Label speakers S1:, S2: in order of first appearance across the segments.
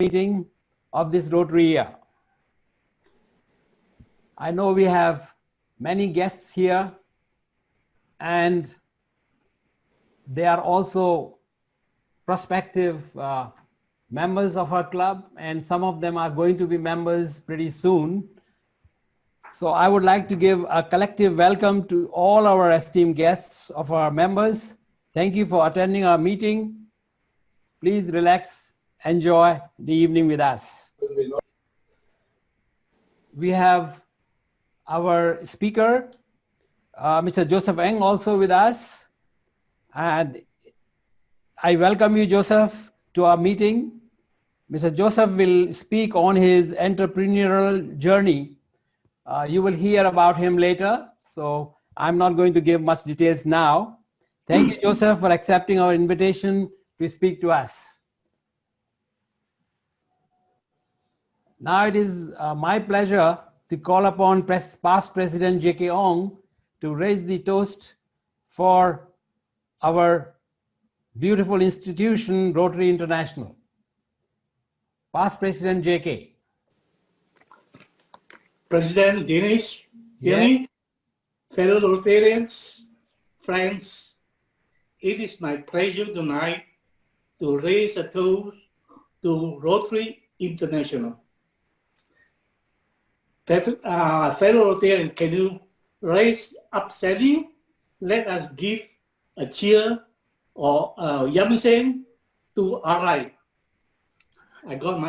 S1: meeting of this Rotary year. I know we have many guests here, and they are also prospective members of our club, and some of them are going to be members pretty soon. So I would like to give a collective welcome to all our esteemed guests of our members. Thank you for attending our meeting. Please relax, enjoy the evening with us. We have our speaker, Mr. Joseph Eng, also with us. And I welcome you, Joseph, to our meeting. Mr. Joseph will speak on his entrepreneurial journey. You will hear about him later, so I'm not going to give much details now. Thank you, Joseph, for accepting our invitation to speak to us. Now it is my pleasure to call upon past President J.K. Ong to raise the toast for our beautiful institution, Rotary International. Past President J.K.
S2: President Dinesh, fellow Rotarians, friends, it is my pleasure tonight to raise a toast to Rotary International. Fellow Rotarians, can you raise up standing? Let us give a cheer or Yamisen to RI. I got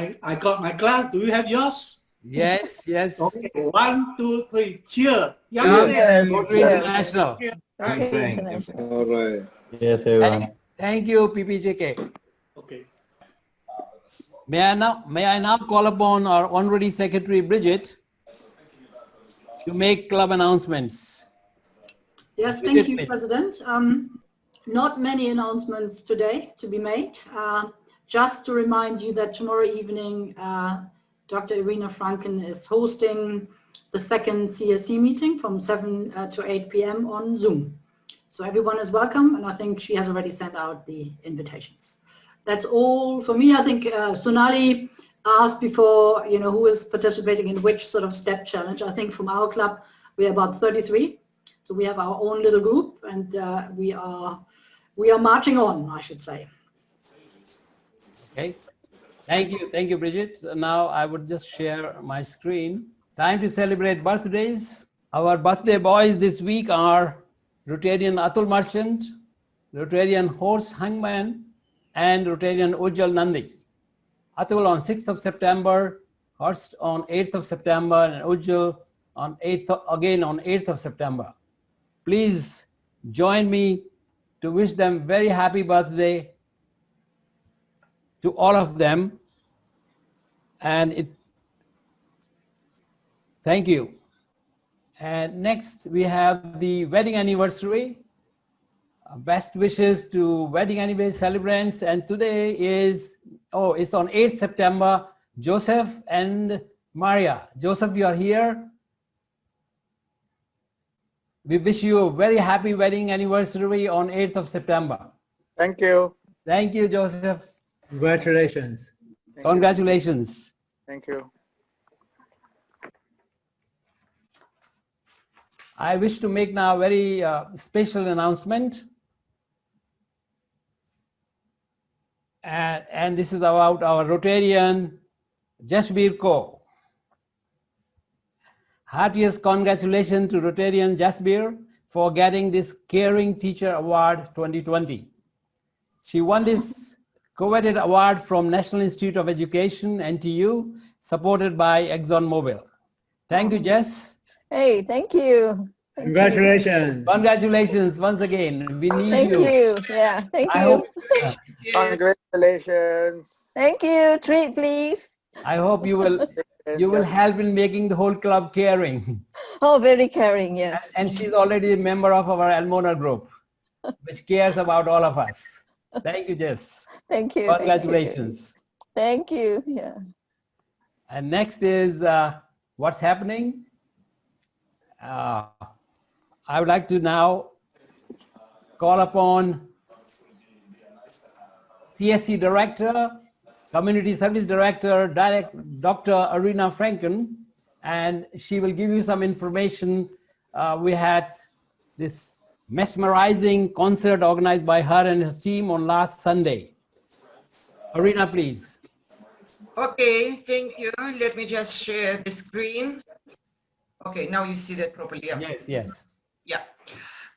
S2: my glass. Do you have yours?
S1: Yes, yes.
S2: Okay, 1, 2, 3, cheer.
S1: Rotary International.
S3: All right.
S4: Yes, everyone.
S1: Thank you, PPJK.
S2: Okay.
S1: May I now call upon our Honorary Secretary, Bridget, to make club announcements.
S5: Yes, thank you, President. Not many announcements today to be made. Just to remind you that tomorrow evening, Dr. Irina Franken is hosting the second CSC meeting from 7 to 8 p.m. on Zoom. So everyone is welcome, and I think she has already sent out the invitations. That's all for me. I think Sonali asked before, who is participating in which sort of step challenge. I think from our club, we are about 33. So we have our own little group, and we are marching on, I should say.
S1: Okay. Thank you, Bridget. Now I would just share my screen. Time to celebrate birthdays. Our birthday boys this week are Rotarian Atul Merchant, Rotarian Horse Hangman, and Rotarian Ujjal Nandi. Atul on 6th of September, Horst on 8th of September, and Ujjal on 8th of September. Please join me to wish them very happy birthday to all of them. And thank you. And next we have the wedding anniversary. Best wishes to wedding anniversary celebrants. And today is, it's on 8th September, Joseph and Maria. Joseph, you are here. We wish you a very happy wedding anniversary on 8th of September.
S4: Thank you.
S1: Thank you, Joseph.
S4: Congratulations.
S1: Congratulations.
S4: Thank you.
S1: I wish to make now a very special announcement. And this is about our Rotarian Jasbir Co. Heartiest congratulations to Rotarian Jasbir for getting this Caring Teacher Award 2020. She won this coveted award from National Institute of Education, NTU, supported by ExxonMobil. Thank you, Jess.
S6: Hey, thank you.
S4: Congratulations.
S1: Congratulations once again. We need
S6: Thank you. Yeah, thank you.
S4: Congratulations.
S6: Thank you. Treat, please.
S1: I hope you will help in making the whole club caring.
S6: Oh, very caring, yes.
S1: And she's already a member of our Almona group, which cares about all of us. Thank you, Jess.
S6: Thank you.
S1: Congratulations.
S6: Thank you. Yeah.
S1: And next is what's happening. I would like to now call upon CSC Director Community Service Director, Dr. Arina Franken, and she will give you some information. We had this mesmerizing concert organized by her and her team on last Sunday. Arina, please.
S7: Okay, thank you. Let me just share the screen. Okay, now you see that properly. Yeah.
S1: Yes, yes.
S7: Yeah.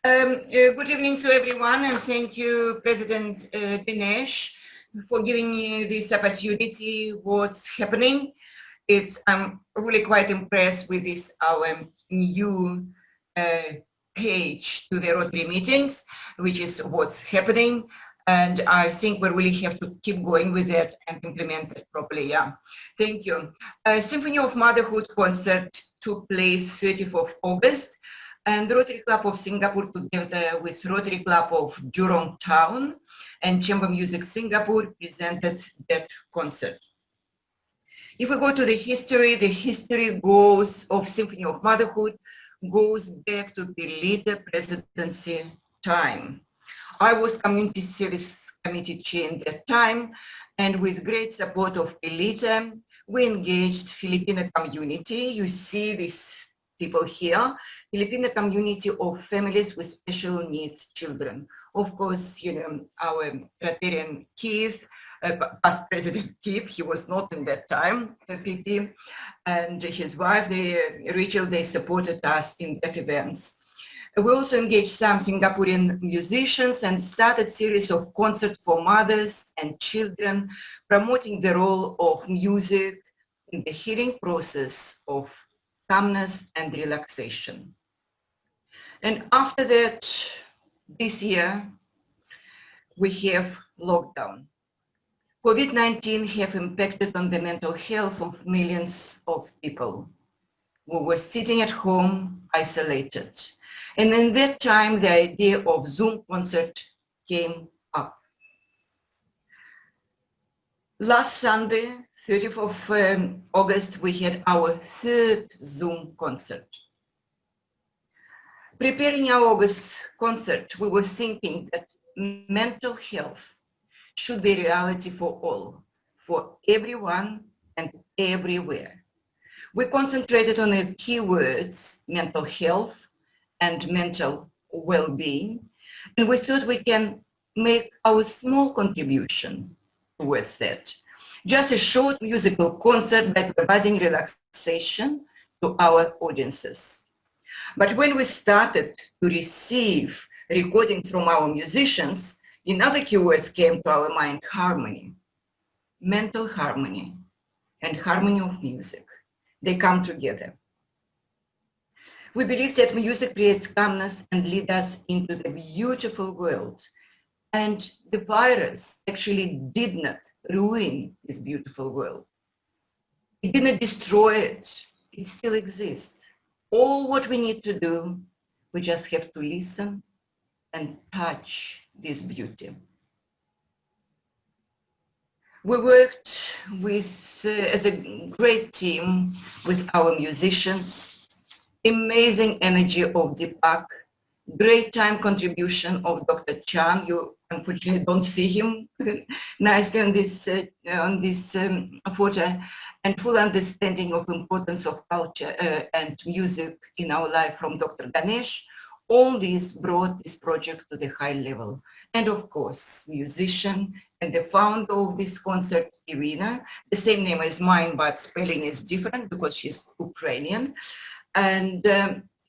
S7: Good evening to everyone, and thank you, President Dinesh, for giving me this opportunity. What's happening? I'm really quite impressed with this our new page to the Rotary meetings, which is what's happening. And I think we really have to keep going with that and implement it properly. Yeah, thank you. Symphony of Motherhood concert took place 30th of August, and Rotary Club of Singapore, together with Rotary Club of Jurong Town and Chamber Music Singapore, presented that concert. If we go to the history goes of Symphony of Motherhood goes back to the later presidency time. I was Community Service Committee chair in that time, and with great support of Elita, we engaged Filipino community. You see these people here, Filipino community of families with special needs children. Of course, you know, our Rotarian Keith, past President Keith, he was not in that time, PP, and his wife, Rachel, they supported us in that events. We also engaged some Singaporean musicians and started a series of concerts for mothers and children, promoting the role of music in the healing process of calmness and relaxation. And after that, this year, we have lockdown. COVID-19 have impacted on the mental health of millions of people who were sitting at home, isolated. And in that time, the idea of Zoom concert came up. Last Sunday, 30th of August, we had our third Zoom concert. Preparing our August concert, we were thinking that mental health should be a reality for all, for everyone and everywhere. We concentrated on the keywords, mental health and mental well-being, and we thought we can make our small contribution towards that. Just a short musical concert by providing relaxation to our audiences. But when we started to receive recordings from our musicians, another keywords came to our mind: harmony, mental harmony, and harmony of music. They come together. We believe that music creates calmness and leads us into the beautiful world. And the virus actually did not ruin this beautiful world. It didn't destroy it. It still exists. All what we need to do, we just have to listen and touch this beauty. We worked with, as a great team with our musicians, amazing energy of Deepak, great time contribution of Dr. Chan. You unfortunately don't see him nicely on this photo, and full understanding of importance of culture and music in our life from Dr. Ganesh. All this brought this project to the high level. And of course, musician and the founder of this concert, Irina, the same name as mine, but spelling is different because she's Ukrainian. And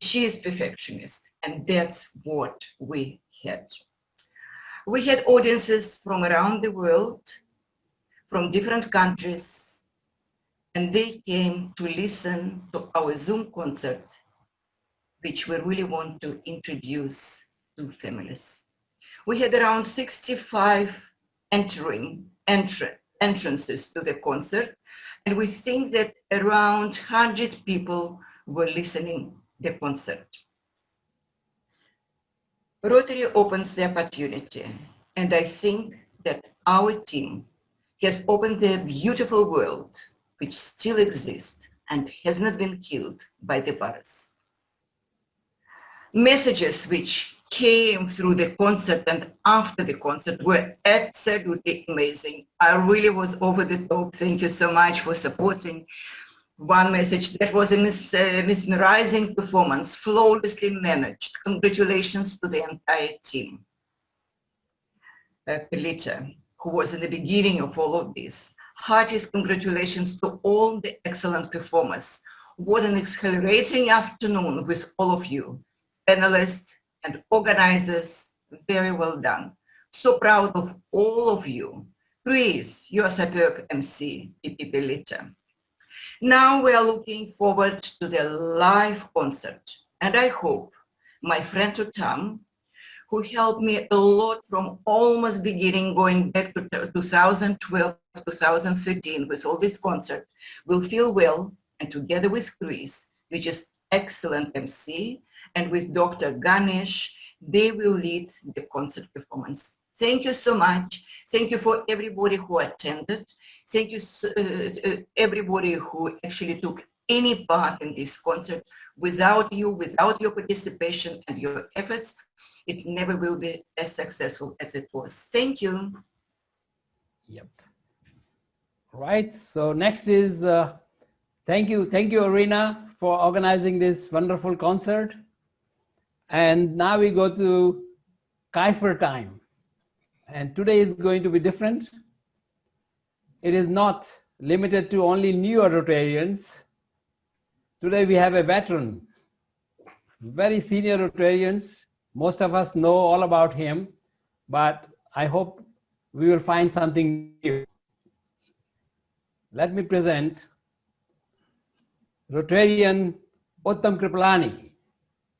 S7: she is perfectionist, and that's what we had. We had audiences from around the world, from different countries, and they came to listen to our Zoom concert, which we really want to introduce to families. We had around 65 entrances to the concert, and we think that around 100 people were listening to the concert. Rotary opens the opportunity, and I think that our team has opened the beautiful world which still exists and has not been killed by the virus. Messages which came through the concert and after the concert were absolutely amazing. I really was over the top. Thank you so much for supporting. One message, that was a mesmerizing performance, flawlessly managed. Congratulations to the entire team. Pelita, who was in the beginning of all of this. Heartiest congratulations to all the excellent performers. What an exhilarating afternoon with all of you. Panelists and organizers, very well done. So proud of all of you. Chris, you are superb MC, Pipi Pelita. Now we are looking forward to the live concert. And I hope my friend Tom, who helped me a lot from almost beginning, going back to 2012, 2013 with all this concert, will feel well, and together with Chris, which is excellent MC, and with Dr. Ganesh, they will lead the concert performance. Thank you so much. Thank you for everybody who attended. Thank you everybody who actually took any part in this concert. Without you, without your participation and your efforts, it never will be as successful as it was. Thank you.
S1: Yep. Right. So next is, thank you, Arena, for organizing this wonderful concert. And now we go to Kaifer time. And today is going to be different. It is not limited to only newer Rotarians. Today we have a veteran, very senior Rotarians. Most of us know all about him, but I hope we will find something new. Let me present Rotarian Uttam Kripalani.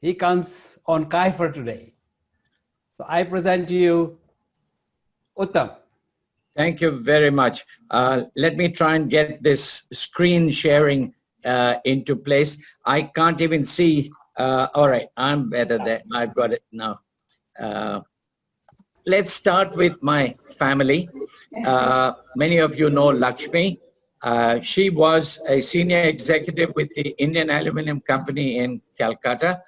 S1: He comes on Kaifer today. So I present to you Uttam.
S8: Thank you very much. Let me try and get this screen sharing into place. I can't even see. All right, I'm better there. I've got it now. Let's start with my family. Many of you know Lakshmi. She was a senior executive with the Indian Aluminium Company in Calcutta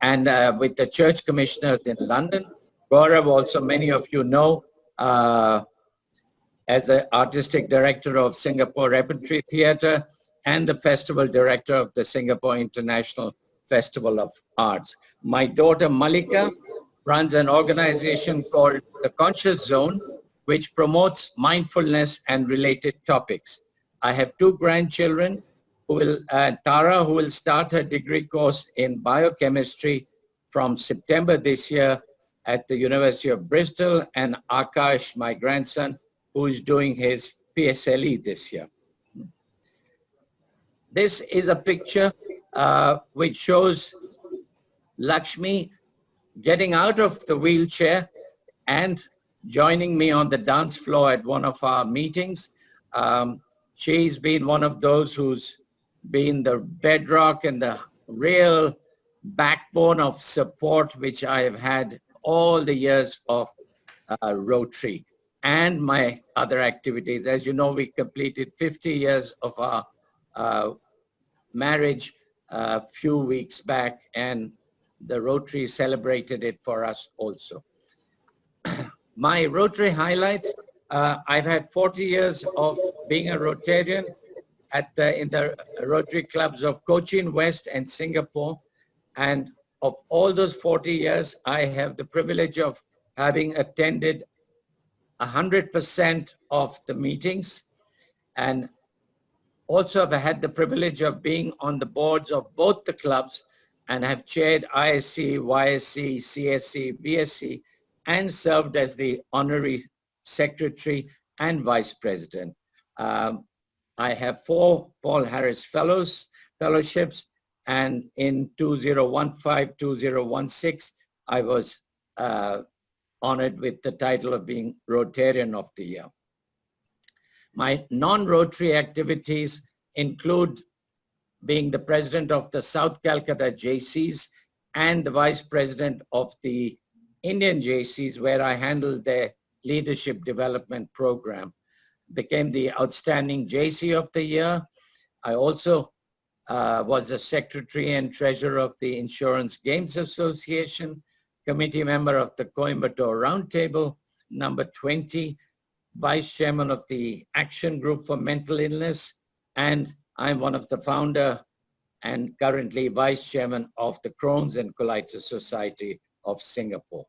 S8: and with the church commissioners in London. Gaurav, also many of you know, as the artistic director of Singapore Repertory Theatre and the festival director of the Singapore International Festival of Arts. My daughter Malika runs an organization called The Conscious Zone, which promotes mindfulness and related topics. I have two grandchildren, who will, Tara, who will start her degree course in biochemistry from September this year at the University of Bristol, and Akash, my grandson, who is doing his PSLE this year. This is a picture which shows Lakshmi getting out of the wheelchair and joining me on the dance floor at one of our meetings. She's been one of those who's been the bedrock and the real backbone of support which I have had all the years of Rotary and my other activities. As you know, we completed 50 years of our marriage a few weeks back, and the Rotary celebrated it for us also. My Rotary highlights, I've had 40 years of being a Rotarian in the Rotary clubs of Cochin West and Singapore. And of all those 40 years, I have the privilege of having attended 100% of the meetings, and also have had the privilege of being on the boards of both the clubs, and have chaired ISC, YSC, CSC, VSC, and served as the honorary secretary and vice president. I have 4 Paul Harris fellowships, and in 2015, 2016, I was honored with the title of being Rotarian of the Year. My non-Rotary activities include being the president of the South Calcutta JCs and the vice president of the Indian JCs, where I handled their leadership development program. Became the outstanding JC of the year. I also was the secretary and treasurer of the Insurance Games Association, committee member of the Coimbatore Roundtable, number 20, vice chairman of the Action Group for Mental Illness, and I'm one of the founder and currently vice chairman of the Crohn's and Colitis Society of Singapore.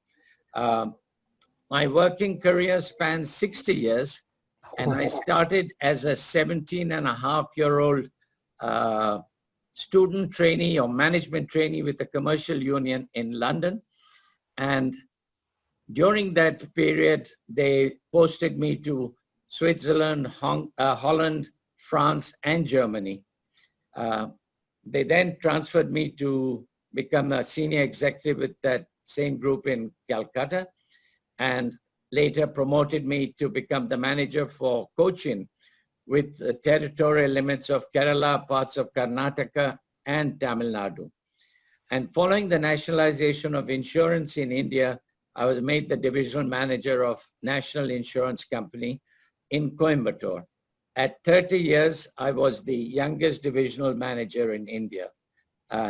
S8: My working career spans 60 years, and I started as a 17-and-a-half-year-old student trainee or management trainee with the Commercial Union in London. And during that period, they posted me to Switzerland, Holland, France, and Germany. They then transferred me to become a senior executive with that same group in Calcutta, and later promoted me to become the manager for Cochin with the territorial limits of Kerala, parts of Karnataka, and Tamil Nadu. And following the nationalization of insurance in India, I was made the divisional manager of National Insurance Company in Coimbatore. At 30 years, I was the youngest divisional manager in India.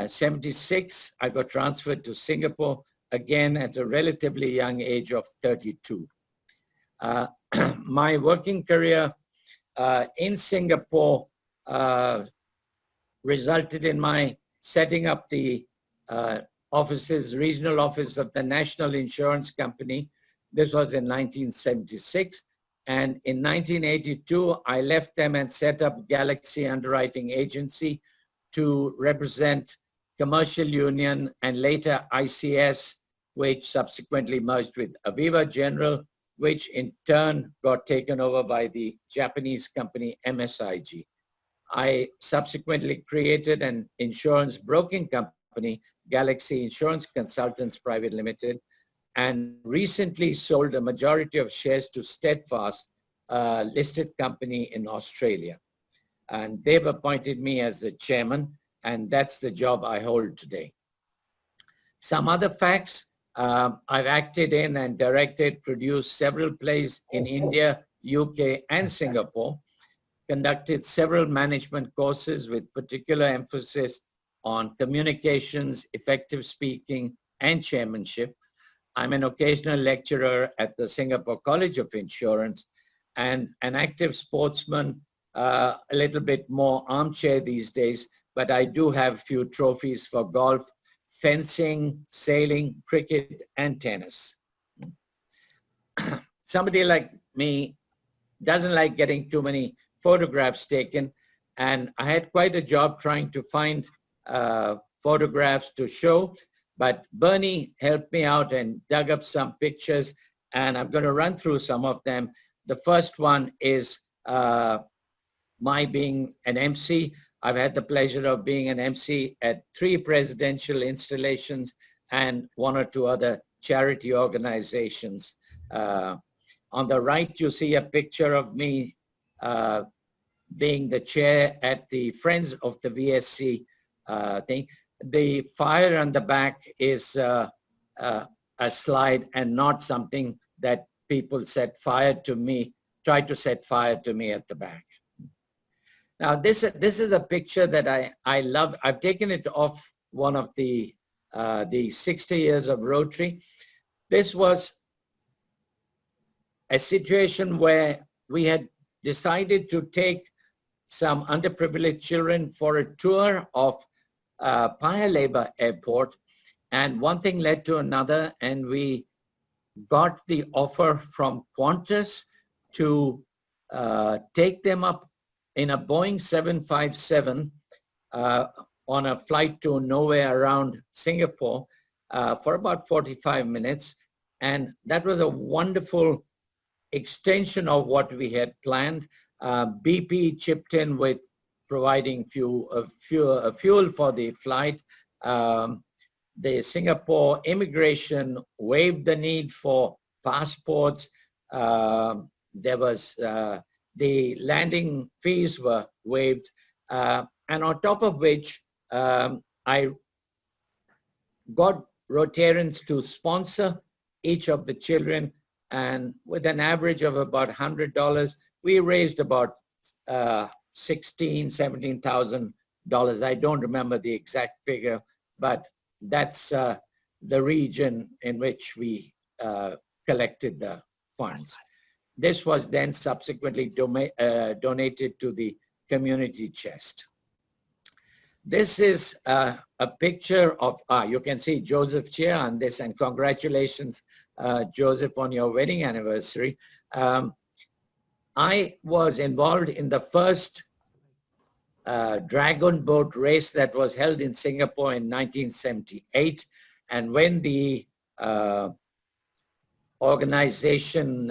S8: 76, I got transferred to Singapore, again at a relatively young age of 32. My working career in Singapore resulted in my setting up the regional office of the National Insurance Company. This was in 1976. And in 1982, I left them and set up Galaxy Underwriting Agency to represent Commercial Union and later ICS, which subsequently merged with Aviva General, which in turn got taken over by the Japanese company MSIG. I subsequently created an insurance broking company, Galaxy Insurance Consultants Private Limited, and recently sold a majority of shares to Steadfast, a listed company in Australia. And they've appointed me as the chairman, and that's the job I hold today. Some other facts, I've acted in and directed, produced several plays in India, UK, and Singapore, conducted several management courses with particular emphasis on communications, effective speaking, and chairmanship. I'm an occasional lecturer at the Singapore College of Insurance and an active sportsman, a little bit more armchair these days, but I do have a few trophies for golf, fencing, sailing, cricket, and tennis. Somebody like me doesn't like getting too many photographs taken, and I had quite a job trying to find photographs to show, but Bernie helped me out and dug up some pictures, and I'm going to run through some of them. The first one is my being an MC. I've had the pleasure of being an MC at 3 presidential installations and 1 or 2 other charity organizations. On the right, you see a picture of me being the chair at the Friends of the VSC thing. The fire on the back is a slide and not something that people set fire to me, tried to set fire to me at the back. Now, this is a picture that I love. I've taken it off one of the 60 years of Rotary. This was a situation where we had decided to take some underprivileged children for a tour of Paya Lebar Airport, and one thing led to another, and we got the offer from Qantas to take them up in a Boeing 757 on a flight to nowhere around Singapore for about 45 minutes. And that was a wonderful extension of what we had planned. BP chipped in with providing fuel for the flight. The Singapore immigration waived the need for passports. There was the landing fees were waived, and on top of which I got Rotarians to sponsor each of the children, and with an average of about $100, we raised about $17,000. I don't remember the exact figure, but that's the region in which we collected the funds. This was then subsequently donated to the community chest. This is a picture of, you can see Joseph Chia on this, and congratulations, Joseph, on your wedding anniversary. I was involved in the first dragon boat race that was held in Singapore in 1978. And when the organization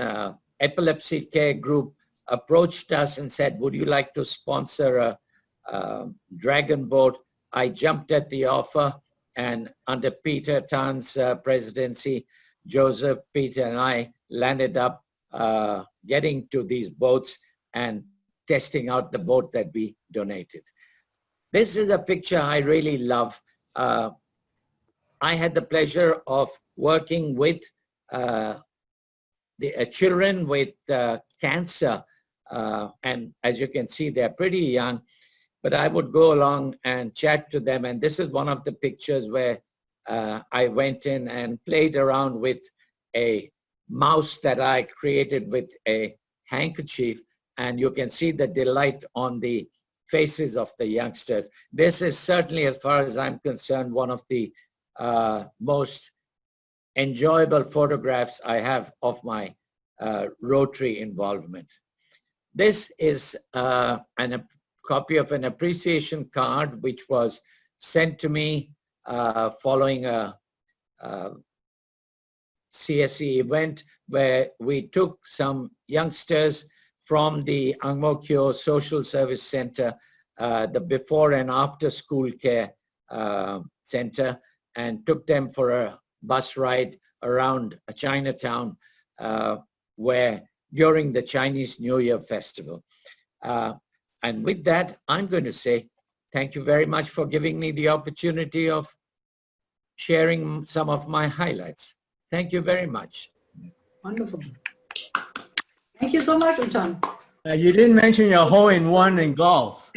S8: Epilepsy Care Group approached us and said, would you like to sponsor a dragon boat? I jumped at the offer, and under Peter Tan's presidency, Joseph, Peter, and I landed up getting to these boats and testing out the boat that we donated. This is a picture I really love. I had the pleasure of working with the children with cancer, and as you can see, they're pretty young, but I would go along and chat to them, and this is one of the pictures where I went in and played around with a mouse that I created with a handkerchief, and you can see the delight on the faces of the youngsters. This is certainly, as far as I'm concerned, one of the most enjoyable photographs I have of my Rotary involvement. This is a copy of an appreciation card which was sent to me following a CSE event where we took some youngsters from the Ang Mo Kio Social Service Center, the before and after school care center, and took them for a bus ride around Chinatown where during the Chinese New Year festival. And with that, I'm going to say thank you very much for giving me the opportunity of sharing some of my highlights. Thank you very much.
S5: Wonderful. Thank you so much, Utan.
S4: You didn't mention your hole-in-one in golf.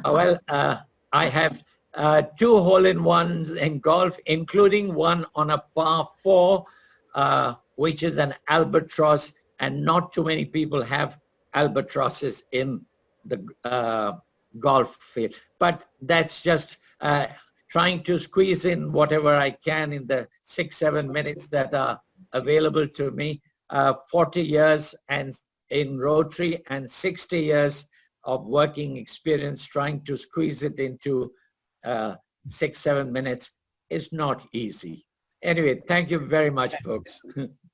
S8: Well, I have 2 hole-in-ones in golf, including one on a par 4, which is an albatross, and not too many people have albatrosses in the golf field. But that's just trying to squeeze in whatever I can in the 6-7 minutes that are available to me. 40 years and in Rotary and 60 years of working experience, trying to squeeze it into 6-7 minutes is not easy. Anyway, thank you very much, folks.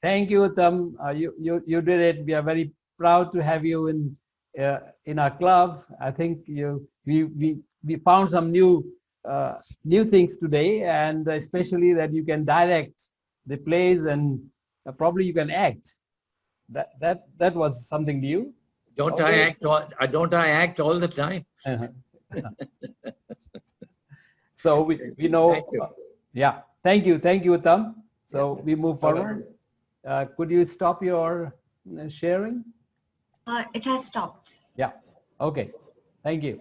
S1: Thank you, Utam. You did it. We are very proud to have you in our club. I think we found some new things today, and especially that you can direct the plays and probably you can act. That was something new.
S8: Don't I act all the time?
S1: So we know.
S8: Thank you.
S1: Yeah. Thank you, Utam. So we move forward. Could you stop your sharing?
S9: It has stopped.
S1: Yeah. Okay. Thank you.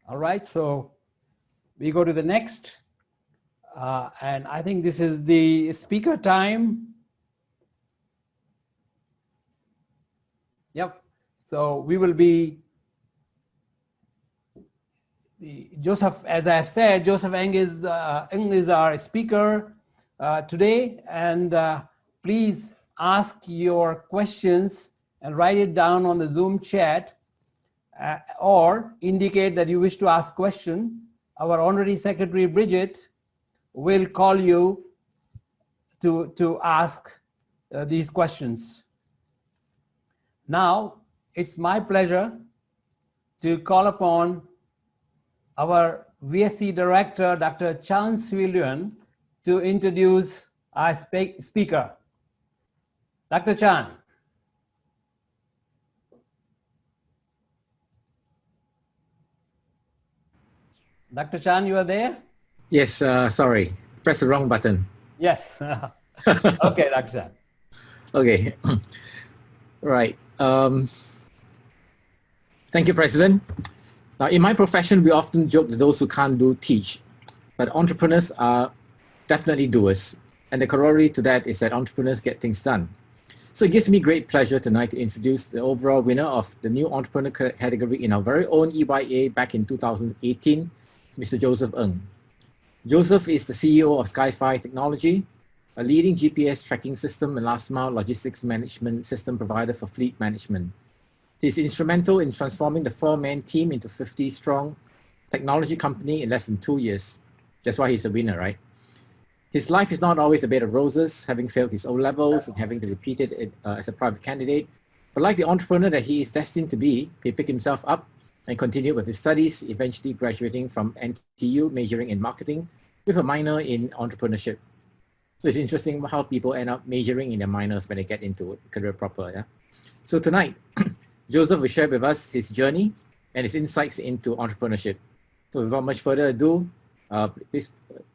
S1: All right. So we go to the next. And I think this is the speaker time. Yep. So we will be Joseph, as I have said, Joseph Ng is our speaker today, and please ask your questions and write it down on the Zoom chat or indicate that you wish to ask a question. Our Honorary Secretary Bridget will call you to ask these questions. Now, it's my pleasure to call upon our VSC Director, Dr. Chan Sui-Luen, to introduce our speaker. Dr. Chan. Dr. Chan, you are there?
S10: Yes, sorry, press the wrong button.
S1: Yes. Okay, Dr. Chan.
S10: Okay, right. Thank you, President. Now, in my profession, we often joke that those who can't do teach, but entrepreneurs are definitely doers. And the corollary to that is that entrepreneurs get things done. So it gives me great pleasure tonight to introduce the overall winner of the new entrepreneur category in our very own EYA back in 2018, Mr. Joseph Ng. Joseph is the CEO of Skyfi Technology, a leading GPS tracking system and last mile logistics management system provider for fleet management. He's instrumental in transforming the 4-man team into 50-strong technology company in less than 2 years. That's why he's a winner, right? His life is not always a bed of roses, having failed his O-levels and having to repeat it as a private candidate. But like the entrepreneur that he is destined to be, he picked himself up and continued with his studies, eventually graduating from NTU, majoring in marketing with a minor in entrepreneurship. So it's interesting how people end up majoring in their minors when they get into career proper. Yeah? So tonight, Joseph will share with us his journey and his insights into entrepreneurship. So without much further ado, please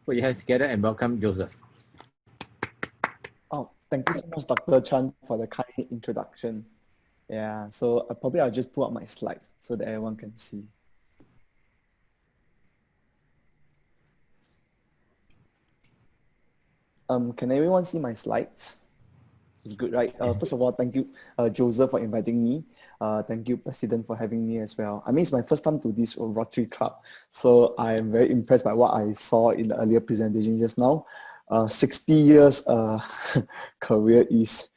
S10: put your hands together and welcome Joseph.
S11: Oh, thank you so much, Dr. Chan, for the kind introduction. Yeah, so probably I'll just pull up my slides so that everyone can see. Can everyone see my slides? It's good, right? First of all, thank you, Joseph, for inviting me. Thank you, President, for having me as well. I mean, it's my first time to this Rotary Club, so I'm very impressed by what I saw in the earlier presentation just now. 60 years career is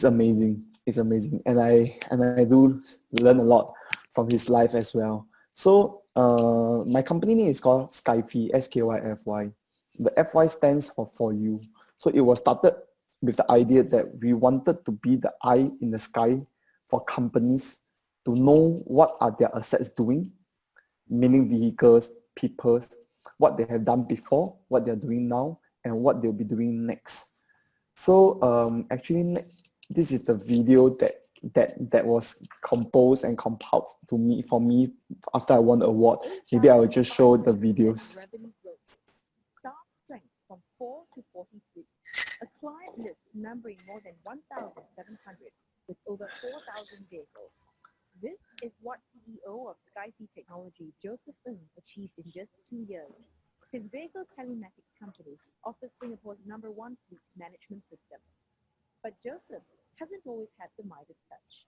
S11: amazing. It's amazing, and I do learn a lot from his life as well. So my company name is called Skyfi, S-K-Y-F-Y. The FY stands for you. So it was started with the idea that we wanted to be the eye in the sky for companies to know what are their assets doing, meaning vehicles, people, what they have done before, what they're doing now, and what they'll be doing next. So actually, this is the video that was composed and compiled for me after I won the award. Maybe I will just show the videos.
S12: From 4 to 43, a client list numbering more than 1,700 with over 4,000 vehicles. This is what CEO of Skyfi Technology, Joseph Ng, achieved in just 2 years. His vehicle telematics company offers Singapore's #1 fleet management system. But Joseph hasn't always had the Midas touch.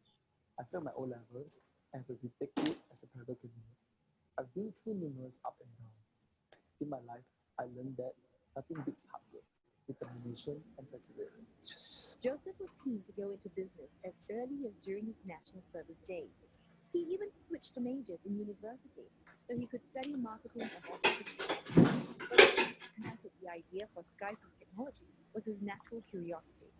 S11: I failed my O-levels and have to retake it as a private candidate. I've been through numerous up and down. In my life, I learned that nothing beats hard work, determination, and perseverance.
S12: Joseph was keen to go into business as early as during his national service days. He even switched to majors in university so he could study marketing and hospitality. But what ignited the idea for Skyfi Technology was his natural curiosity.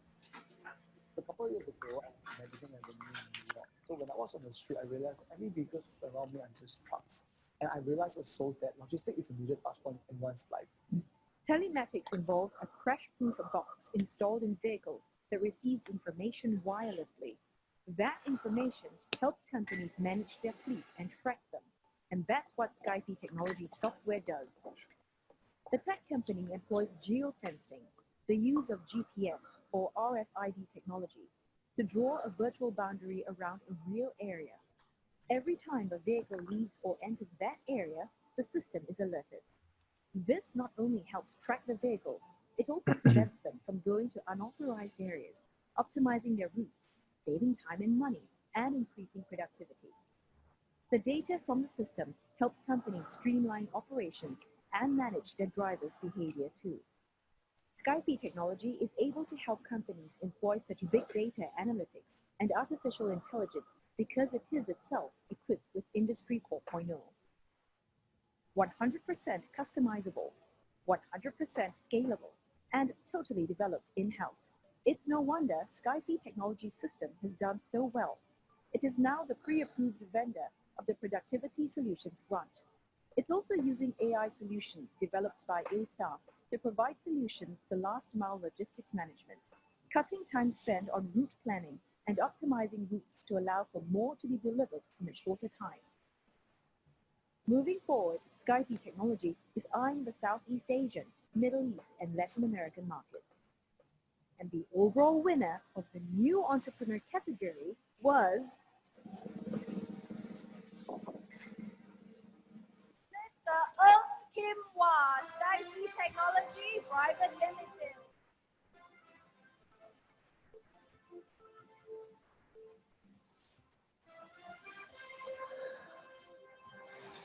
S11: A couple of years ago, I was managing a venue in New York. So when I was on the street, I realized every vehicle around me are just trucks. And I realized also that logistics is a major touch point in one's life.
S12: Telematics involves a crash-proof box installed in vehicles that receives information wirelessly. That information helps companies manage their fleet and track them. And that's what Skyfi Technology software does. The tech company employs geofencing, the use of GPS or RFID technology, to draw a virtual boundary around a real area. Every time a vehicle leaves or enters that area, the system is alerted. This not only helps track the vehicles, it also prevents them from going to unauthorized areas, optimizing their routes, saving time and money, and increasing productivity. The data from the system helps companies streamline operations and manage their drivers' behavior too. Skyfi Technology is able to help companies employ such big data analytics and artificial intelligence because it is itself equipped with Industry 4.0. 100% customizable, 100% scalable, and totally developed in-house. It's no wonder Skyfi Technology system has done so well. It is now the pre-approved vendor of the Productivity Solutions grant. It's also using AI solutions developed by A-Staff to provide solutions to last-mile logistics management, cutting time spent on route planning and optimizing routes to allow for more to be delivered in a shorter time. Moving forward, Skyfi Technology is eyeing the Southeast Asian, Middle East, and Latin American markets. And the overall winner of the new entrepreneur category was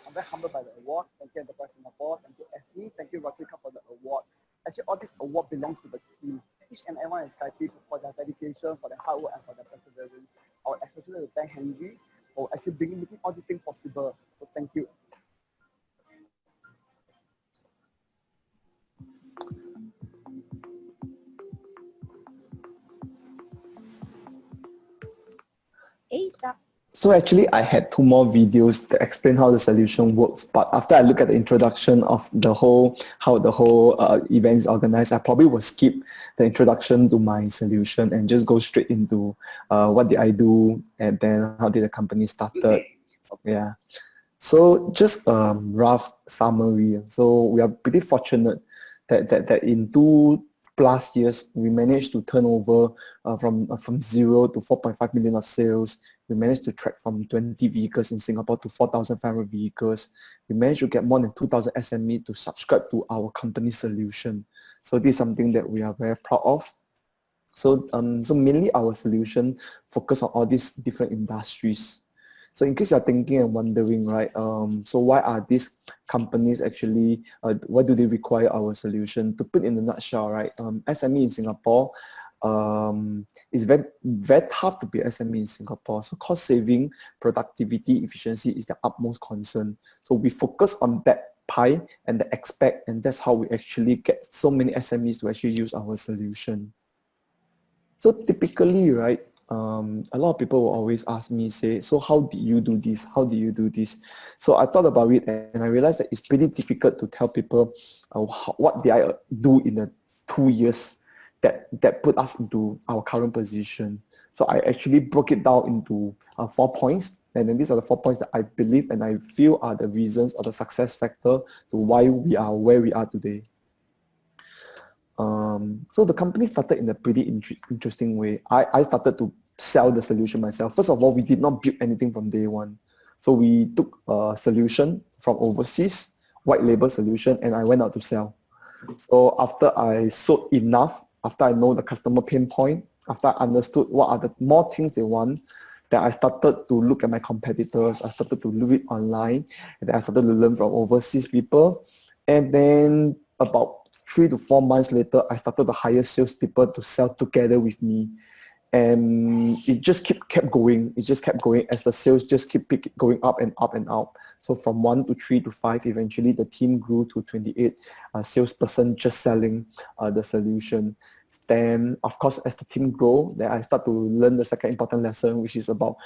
S11: I'm very humbled by the award. Thank you, Enterprise Singapore. Thank you, SE. Thank you, Rotary Club, for the award. Actually, all this award belongs to the team. Each and everyone in Skype for their dedication, for their hard work, and for their perseverance. I would especially like to thank Henry for actually making all these things possible. So thank you. So actually, I had 2 more videos that explain how the solution works. But after I look at the introduction of the whole, how the whole event is organized, I probably will skip the introduction to my solution and just go straight into what did I do and then how did the company started. Yeah. So just a rough summary. So we are pretty fortunate that in 2+ years, we managed to turn over from 0 to 4.5 million of sales. We managed to track from 20 vehicles in Singapore to 4,500 vehicles. We managed to get more than 2,000 SME to subscribe to our company solution. So this is something that we are very proud of. So, so mainly our solution focus on all these different industries. So in case you're thinking and wondering, right, so why are these companies actually, why do they require our solution? To put in a nutshell, right, SME in Singapore, it's very tough to be SME in Singapore. So cost saving, productivity, efficiency is the utmost concern. So we focus on that pie and the expect, and that's how we actually get so many SMEs to actually use our solution. So typically, right, a lot of people will always ask me, say, so how did you do this? How did you do this? So I thought about it and I realized that it's pretty difficult to tell people what did I do in the 2 years that put us into our current position. So I actually broke it down into 4 points. And then these are the 4 points that I believe and I feel are the reasons or the success factor to why we are where we are today. So the company started in a pretty interesting way. I started to sell the solution myself. First of all, we did not build anything from day one. So we took a solution from overseas, white label solution, and I went out to sell. So after I sold enough, after I know the customer pain point, after I understood what are the more things they want, then I started to look at my competitors. I started to look it online, and then I started to learn from overseas people. And then about 3 to 4 months later, I started to hire salespeople to sell together with me. And it just kept going. It just kept going as the sales just keep going up and up and up. So from 1 to 3 to 5, eventually the team grew to 28 salesperson just selling the solution. Then, of course, as the team grow, then I start to learn the second important lesson, which is about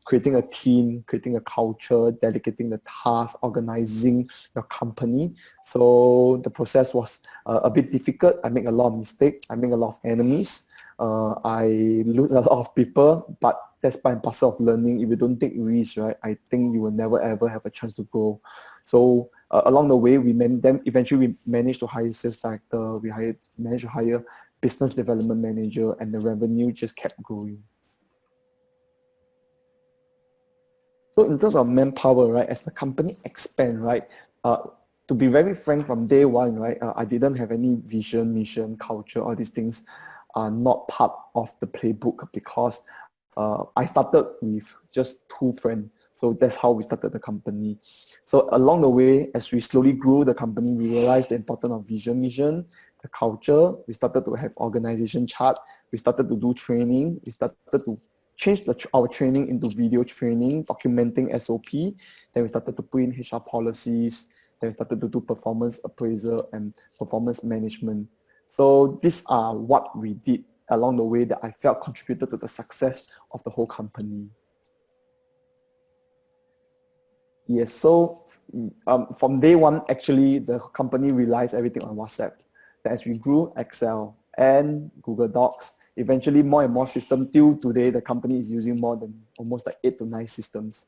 S11: creating a team, creating a culture, delegating the task, organizing your company. So the process was a bit difficult. I make a lot of mistakes. I make a lot of enemies. I lose a lot of people, but that's part and parcel of learning. If you don't take risks, right, I think you will never ever have a chance to grow. So along the way, eventually we managed to hire sales director, managed to hire business development manager, and the revenue just kept growing. So in terms of manpower, right, as the company expand, right, to be very frank, from day one, right, I didn't have any vision, mission, culture, all these things are not part of the playbook because I started with just 2 friends. So that's how we started the company. So along the way, as we slowly grew the company, we realized the importance of vision, mission, the culture. We started to have organization chart. We started to do training. We started to change our training into video training, documenting SOP. Then we started to put in HR policies. Then we started to do performance appraisal and performance management. So these are what we did along the way that I felt contributed to the success of the whole company. Yes, so from day one, actually, the company relies everything on WhatsApp. Then as we grew, Excel and Google Docs, eventually more and more systems. Till today, the company is using more than almost like 8 to 9 systems.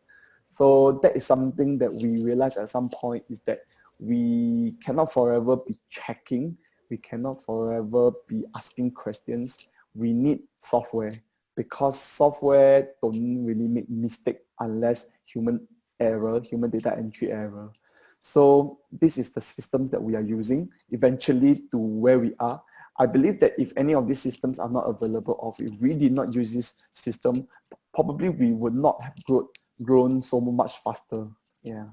S11: So that is something that we realized at some point is that we cannot forever be checking. We cannot forever be asking questions. We need software because software don't really make mistake unless human error, human data entry error. So this is the systems that we are using. Eventually to where we are, I believe that if any of these systems are not available, or if we did not use this system, probably we would not have grown so much faster. Yeah.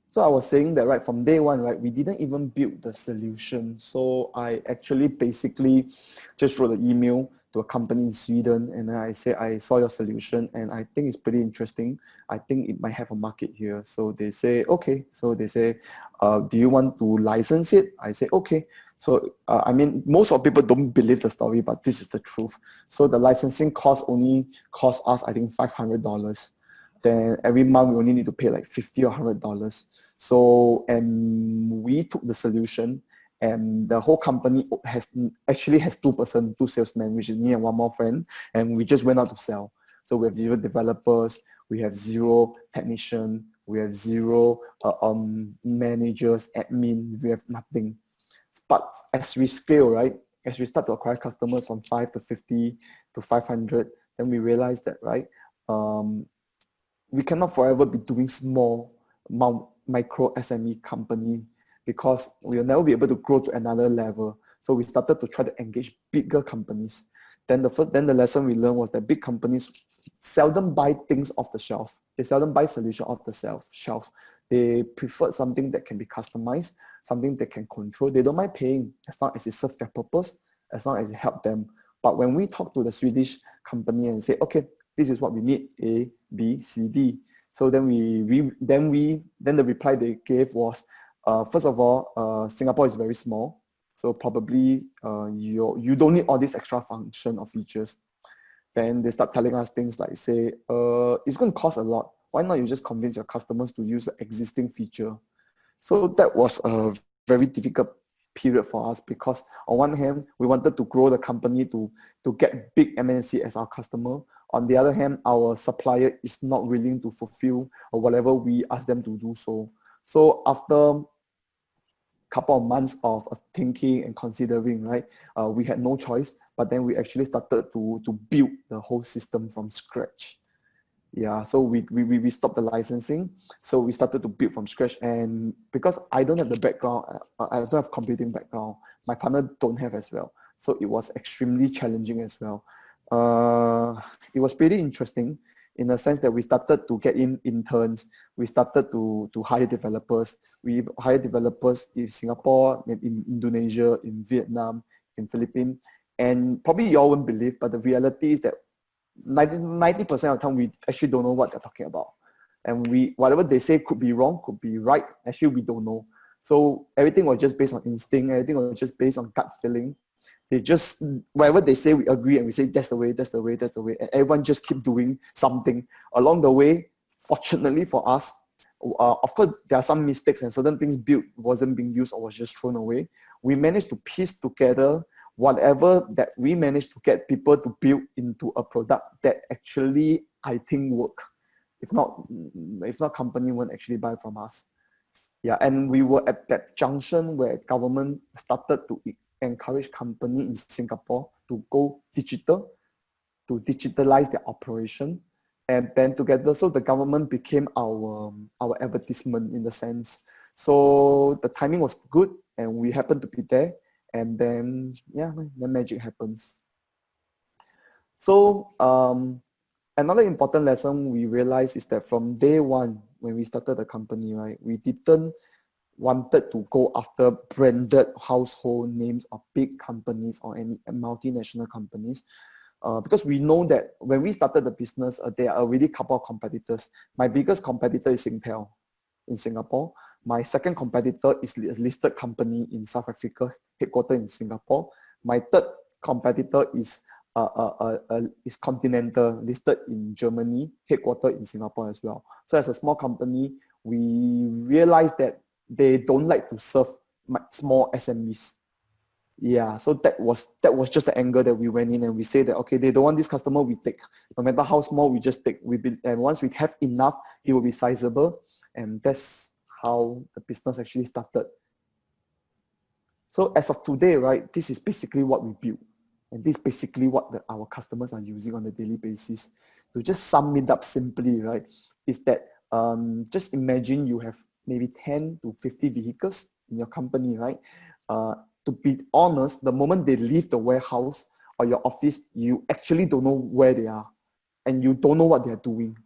S11: So I was saying that right from day one, right, we didn't even build the solution. So I actually basically just wrote an email to a company in Sweden, and I said, I saw your solution and I think it's pretty interesting. I think it might have a market here. So they say, okay. So they say, do you want to license it? I say, okay. So, I mean, most of people don't believe the story, but this is the truth. So the licensing cost only cost us, I think, $500. Then every month we only need to pay like $50 or $100. So, and we took the solution, and the whole company actually has two salesmen, which is me and one more friend, and we just went out to sell. So we have 0 developers, we have 0 technician, we have 0 managers, admin, we have nothing. But as we scale, right, as we start to acquire customers from 5 to 50 to 500, then we realize that, right, we cannot forever be doing small micro SME company, because we will never be able to grow to another level. So we started to try to engage bigger companies. Then the lesson we learned was that big companies seldom buy things off the shelf. They seldom buy solution off the shelf. They prefer something that can be customized, something they can control. They don't mind paying as long as it serves their purpose, as long as it helps them. But when we talk to the Swedish company and say, okay, this is what we need, A, B, C, D. So then the reply they gave was, first of all, Singapore is very small. So probably you don't need all these extra function or features. Then they start telling us things like, say, it's going to cost a lot. Why not you just convince your customers to use the existing feature? So that was a very difficult period for us, because on one hand, we wanted to grow the company to get big MNC as our customer. On the other hand, our supplier is not willing to fulfill or whatever we ask them to do so. So after couple of months of thinking and considering, right, we had no choice, but then we actually started to build the whole system from scratch. Yeah, so we stopped the licensing. So we started to build from scratch, and because I don't have the background, I don't have computing background, my partner don't have as well. So it was extremely challenging as well. It was pretty interesting in the sense that we started to get in interns, we started to hire developers. We hired developers in Singapore, in Indonesia, in Vietnam, in Philippines. And probably you all won't believe, but the reality is that 90% of the time we actually don't know what they're talking about. And whatever they say could be wrong, could be right. Actually, we don't know. So everything was just based on instinct, everything was just based on gut feeling. They just, whatever they say, we agree, and we say, that's the way, that's the way, that's the way. And everyone just keep doing something. Along the way, fortunately for us, of course, there are some mistakes and certain things built wasn't being used or was just thrown away. We managed to piece together whatever that we managed to get people to build into a product that actually, I think, work. If not, company won't actually buy from us. Yeah, and we were at that junction where government started to encourage company in Singapore to go digital, to digitalize their operation, and then together, so the government became our advertisement in the sense. So the timing was good, and we happened to be there, and then yeah, the magic happens. So another important lesson we realized is that from day one, when we started the company, right, we didn't wanted to go after branded household names of big companies or any multinational companies, because we know that when we started the business, there are already a couple of competitors. My biggest competitor is Singtel in Singapore. My second competitor is a listed company in South Africa, headquartered in Singapore. My third competitor is Continental, listed in Germany, headquartered in Singapore as well. So as a small company, we realized that they don't like to serve small SMEs. Yeah, so that was just the angle that we went in, and we say that, okay, they don't want this customer, we take. No matter how small, we just take. And once we have enough, it will be sizable. And that's how the business actually started. So as of today, right, this is basically what we build. And this is basically what our customers are using on a daily basis. To just sum it up simply, right, is that just imagine you have maybe 10 to 50 vehicles in your company, right? To be honest, the moment they leave the warehouse or your office, you actually don't know where they are and you don't know what they're doing.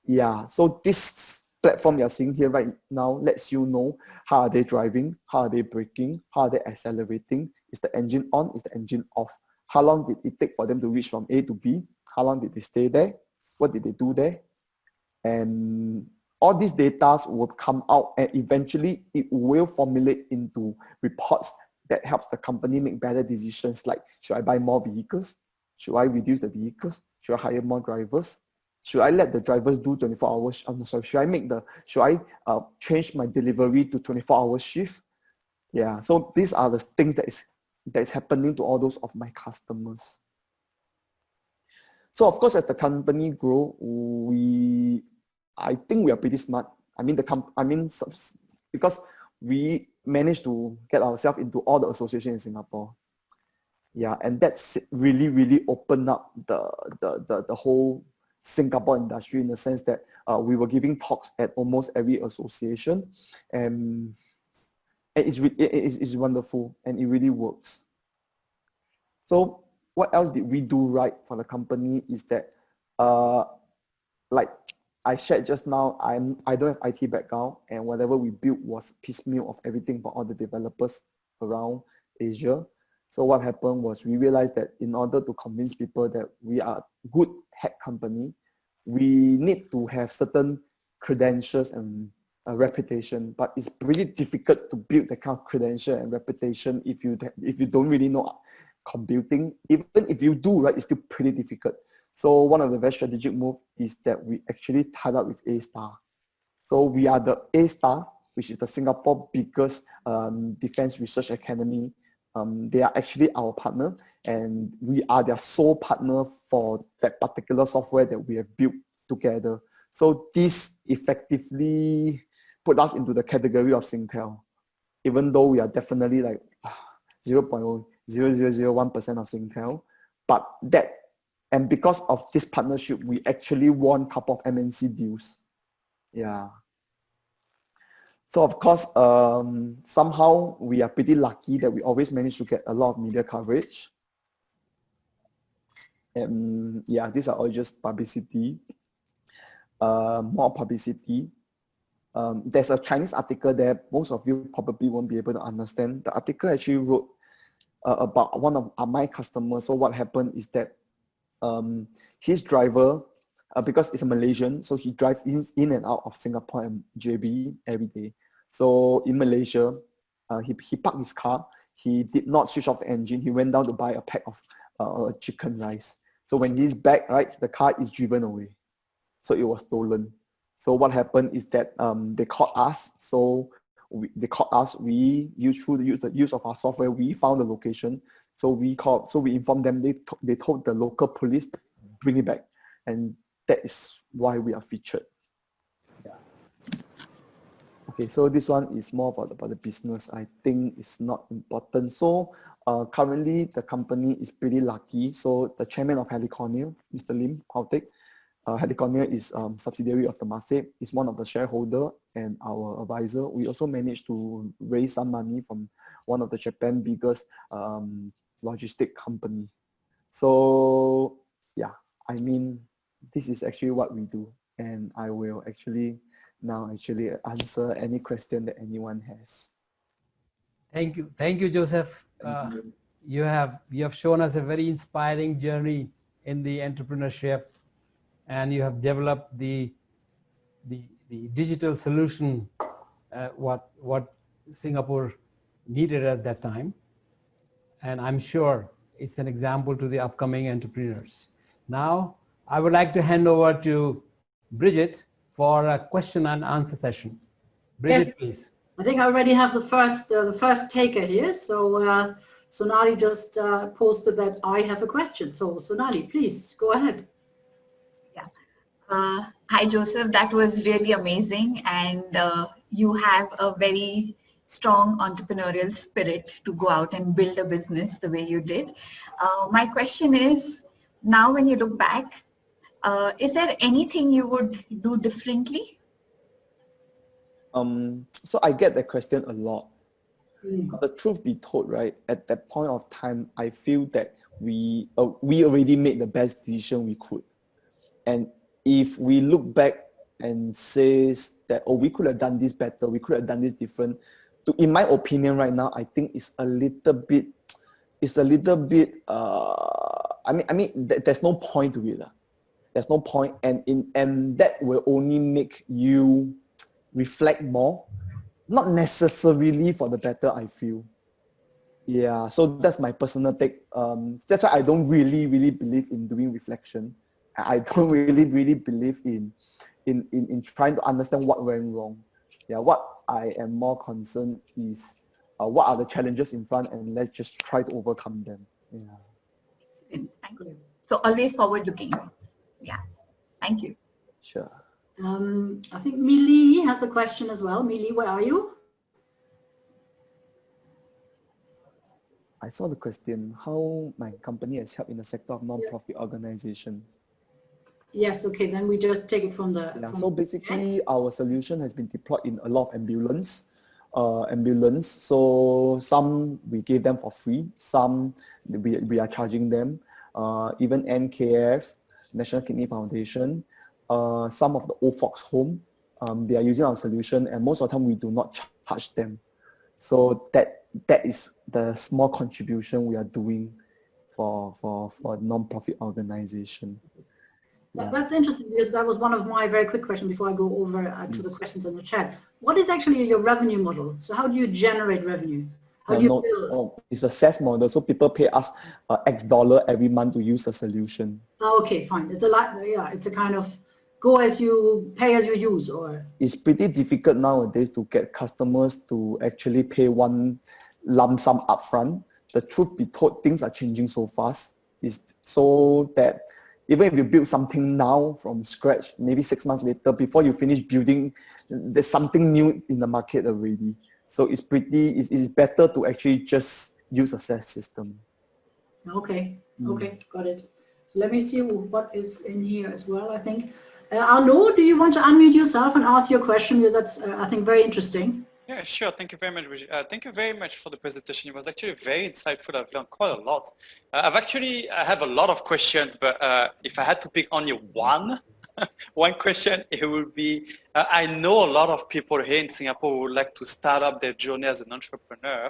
S11: Yeah, so this platform you're seeing here right now lets you know how are they driving, how are they braking, how are they accelerating, is the engine on, is the engine off, how long did it take for them to reach from A to B, how long did they stay there, what did they do there, and all these data will come out and eventually it will formulate into reports that helps the company make better decisions like, should I buy more vehicles? Should I reduce the vehicles? Should I hire more drivers? Should I let the drivers do 24 hours? I'm sorry, should I change my delivery to 24 hours shift? Yeah, so these are the things that is happening to all those of my customers. So of course, as the company grow, I think we are pretty smart. Because we managed to get ourselves into all the associations in Singapore. Yeah, and that's really, really opened up the whole Singapore industry in the sense that we were giving talks at almost every association, and it's wonderful and it really works. So what else did we do right for the company is that, like I shared just now, I don't have IT background, and whatever we built was piecemeal of everything for all the developers around Asia. So what happened was we realized that in order to convince people that we are a good tech company, we need to have certain credentials and a reputation, but it's pretty difficult to build that kind of credential and reputation if you don't really know computing. Even if you do, right, it's still pretty difficult. So one of the very strategic moves is that we actually tied up with A-Star. So we are the A-Star, which is the Singapore biggest defense research academy. They are actually our partner, and we are their sole partner for that particular software that we have built together. So this effectively put us into the category of Singtel, even though we are definitely like 0.0001% of Singtel. But and because of this partnership, we actually won a couple of MNC deals. Yeah. So of course, somehow we are pretty lucky that we always manage to get a lot of media coverage. And yeah, these are all just publicity. More publicity. There's a Chinese article there. Most of you probably won't be able to understand. The article actually wrote about one of my customers. So what happened is that his driver, because it's a Malaysian, so he drives in and out of Singapore and JB every day. So in Malaysia, he parked his car. He did not switch off the engine. He went down to buy a pack of chicken rice. So when he's back, right, the car is driven away. So it was stolen. So what happened is that they called us. So they called us. We through the use of our software, we found the location. So we informed them. They told the local police to bring it back, and that is why we are featured. Yeah. Okay, so this one is more about the business. I think it's not important. So currently the company is pretty lucky. So the chairman of Helicornia, Mr. Lim Pautek, Helicornia is subsidiary of Temasek, is one of the shareholder and our advisor. We also managed to raise some money from one of the Japan biggest logistic company. So yeah, I mean, this is actually what we do, and I will actually answer any question that anyone has.
S1: Thank you, Joseph. You have shown us a very inspiring journey in the entrepreneurship, and you have developed the digital solution what Singapore needed at that time, and I'm sure it's an example to the upcoming entrepreneurs. Now I would like to hand over to Bridget for a question and answer session. Bridget, yes, please.
S5: I think I already have the first taker here. So Sonali just posted that I have a question. So Sonali, please go ahead.
S9: Yeah. Hi, Joseph. That was really amazing. And you have a very strong entrepreneurial spirit to go out and build a business the way you did. My question is, now when you look back, is there anything you would do differently?
S11: So I get that question a lot. But the truth be told, right, at that point of time, I feel that we already made the best decision we could. And if we look back and says that, oh, we could have done this better, we could have done this different, in my opinion right now, I think it's a little bit, there's no point to it. There's no point, and that will only make you reflect more, not necessarily for the better, I feel. Yeah, so that's my personal take. That's why I don't really believe in doing reflection. I don't really believe in trying to understand what went wrong. Yeah, what I am more concerned is what are the challenges in front, and let's just try to overcome them. Yeah.
S9: Excellent. Thank you. So always forward looking. Yeah. Thank you.
S11: Sure.
S5: I think Millie has a question as well. Millie, where are you?
S11: I saw the question, how my company has helped in the sector of non-profit organization.
S5: Yes, okay, then we just take it from the...
S11: So basically, our solution has been deployed in a lot of ambulance. So some we gave them for free, some we are charging them. Even NKF, National Kidney Foundation, some of the old folks home, they are using our solution, and most of the time we do not charge them. So that is the small contribution we are doing for non-profit organization.
S5: Yeah. That's interesting, because that was one of my very quick questions before I go over to the questions in the chat. What is actually your revenue model? So how do you generate revenue? How do you build?
S11: It's a SaaS model, so people pay us X dollar every month to use the solution.
S5: Oh, okay, fine. It's a kind of go as you pay as you use, or? It's
S11: pretty difficult nowadays to get customers to actually pay one lump sum upfront. The truth be told, things are changing so fast. Is so that even if you build something now from scratch, maybe 6 months later, before you finish building, there's something new in the market already. So it's better to actually just use a SaaS system.
S5: Okay, okay, got it. So let me see what is in here as well, I think. Arnaud, do you want to unmute yourself and ask your question? Because that's, I think, very interesting.
S13: Yeah, sure. Thank you very much, Brigitte. Thank you very much for the presentation. It was actually very insightful. I've learned quite a lot. I have a lot of questions, but if I had to pick only one question, it would be, I know a lot of people here in Singapore who would like to start up their journey as an entrepreneur.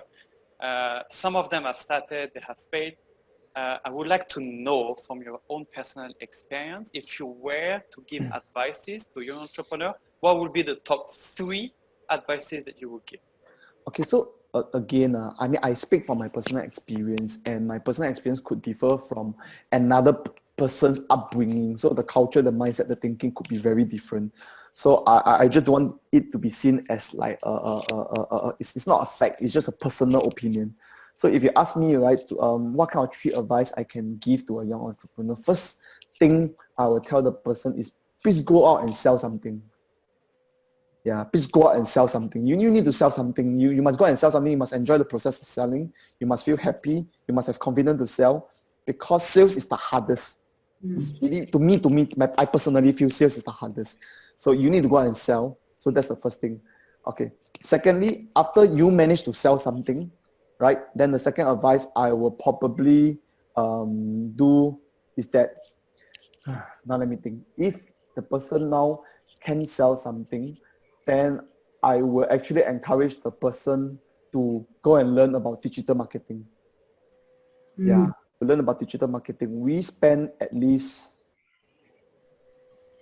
S13: Some of them have started, they have failed. I would like to know from your own personal experience, if you were to give advices to your entrepreneur, what would be the top 3 advices that you would give?
S11: Okay, so again, I speak from my personal experience, and my personal experience could differ from another person's upbringing. So the culture, the mindset, the thinking could be very different. So I just don't want it to be seen as like it's not a fact. It's just a personal opinion. So if you ask me, right, what kind of 3 advice I can give to a young entrepreneur, first thing I will tell the person is, please go out and sell something. Yeah, please go out and sell something. You need to sell something. You must go out and sell something. You must enjoy the process of selling. You must feel happy. You must have confidence to sell, because sales is the hardest. It's really, to me, I personally feel sales is the hardest. So you need to go out and sell. So that's the first thing. Okay. Secondly, after you manage to sell something, right, then the second advice I will probably do is that, now let me think. If the person now can sell something, then I will actually encourage the person to go and learn about digital marketing. Yeah, to learn about digital marketing. We spend at least,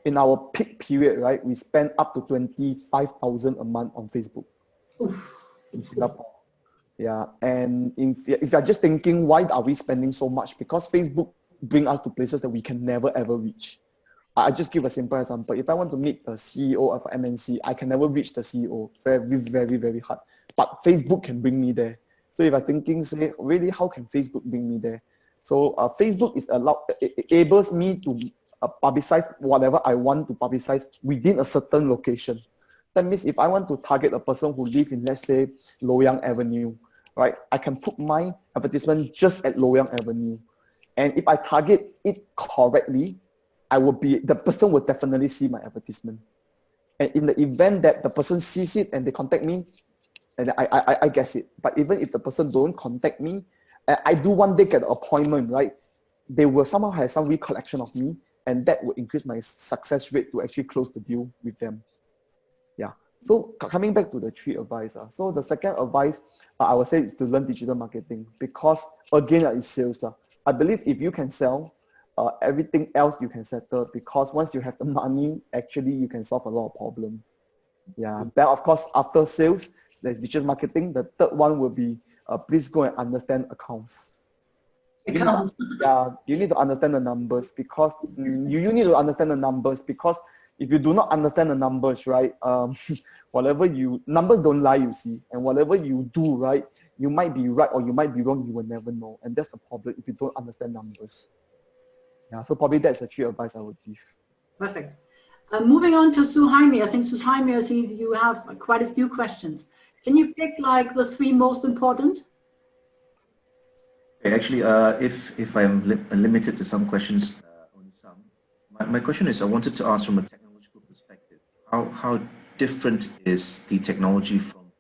S11: in our peak period, right, we spend up to 25,000 a month on Facebook in Singapore. Yeah, and if you're just thinking, why are we spending so much? Because Facebook brings us to places that we can never ever reach. I just give a simple example. If I want to meet the CEO of MNC, I can never reach the CEO. Very, very, very hard. But Facebook can bring me there. So if I'm thinking, say, really, how can Facebook bring me there? So Facebook enables me to publicize whatever I want to publicize within a certain location. That means if I want to target a person who lives in, let's say, Loyang Avenue, right? I can put my advertisement just at Loyang Avenue. And if I target it correctly, the person will definitely see my advertisement. And in the event that the person sees it and they contact me, and I guess it. But even if the person don't contact me, I do one day get an appointment, right? They will somehow have some recollection of me, and that will increase my success rate to actually close the deal with them. Yeah. So coming back to the 3 advice. So the second advice, I would say, is to learn digital marketing, because again, it's sales. I believe if you can sell, everything else you can settle, because once you have the money, actually you can solve a lot of problems. Yeah. Then of course, after sales, there's digital marketing. The third one will be, please go and understand accounts. You need to understand the numbers, because you need to understand the numbers, because if you do not understand the numbers, right, numbers don't lie, you see, and whatever you do, right, you might be right or you might be wrong, you will never know. And that's the problem if you don't understand numbers. Yeah, so probably that's the 3 advice I would give.
S5: Perfect. Moving on to Suhaimi. I think Suhaimi, I see you have quite a few questions. Can you pick like the 3 most important?
S14: Actually, if I'm limited to some questions, only some. My question is, I wanted to ask from a technological perspective, how different is the technology from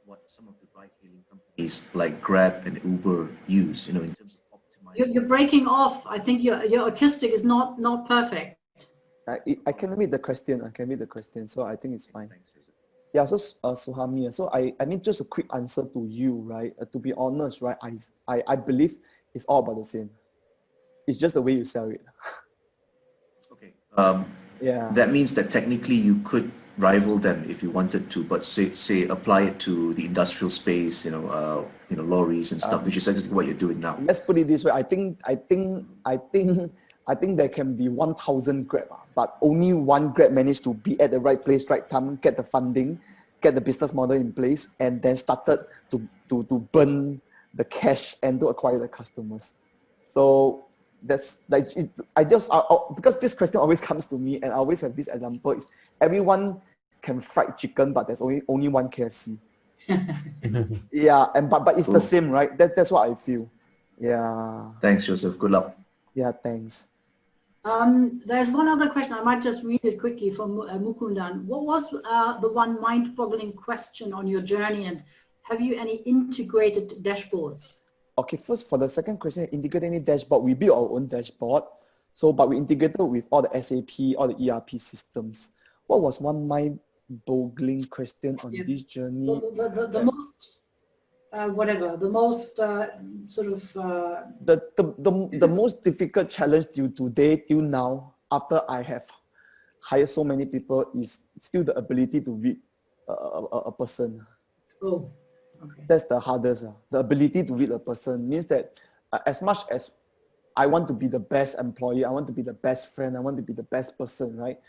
S14: what some of the ride-hailing companies like Grab and Uber use, in terms of optimizing?
S5: You're breaking off. I think your acoustic is not perfect.
S11: I can read the question. So I think it's fine. Yeah, so Suhami, so I mean, just a quick answer to you, right? To be honest, right, I believe it's all about the same. It's just the way you sell it.
S14: Okay. Yeah. That means that technically you could rival them if you wanted to, but say apply it to the industrial space, lorries and stuff, which is exactly what you're doing now.
S11: Let's put it this way. I think there can be 1,000 Grab, but only one Grab managed to be at the right place, right time, get the funding, get the business model in place, and then started to burn the cash and to acquire the customers. So that's like, because this question always comes to me, and I always have this example, is everyone can fried chicken, but there's only one KFC. Yeah, but it's the same, right? That's what I feel. Yeah.
S14: Thanks, Joseph. Good luck.
S11: Yeah, thanks.
S5: There's one other question. I might just read it quickly from Mukundan. What was the one mind-boggling question on your journey, and have you any integrated dashboards?
S11: Okay, first for the second question, integrate any dashboard. We build our own dashboard. So, but we integrated with all the SAP, all the ERP systems. What was one mind-boggling question on this journey?
S5: The most, the most sort of...
S11: The most difficult challenge till now, after I have hired so many people, is still the ability to read a person.
S5: Oh, okay.
S11: That's the hardest. The ability to read a person means that as much as I want to be the best employee, I want to be the best friend, I want to be the best person, right?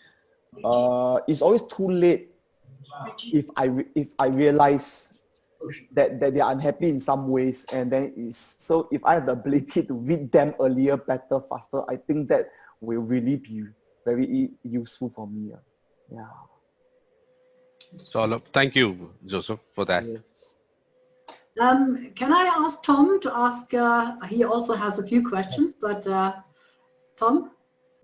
S11: It's always too late if I realize that they are unhappy in some ways, and then so if I have the ability to read them earlier, better, faster, I think that will really be very useful for me. Yeah.
S15: So thank you, Joseph, for that.
S11: Yes.
S5: Can I ask Tom to ask, he also has a few questions, but Tom?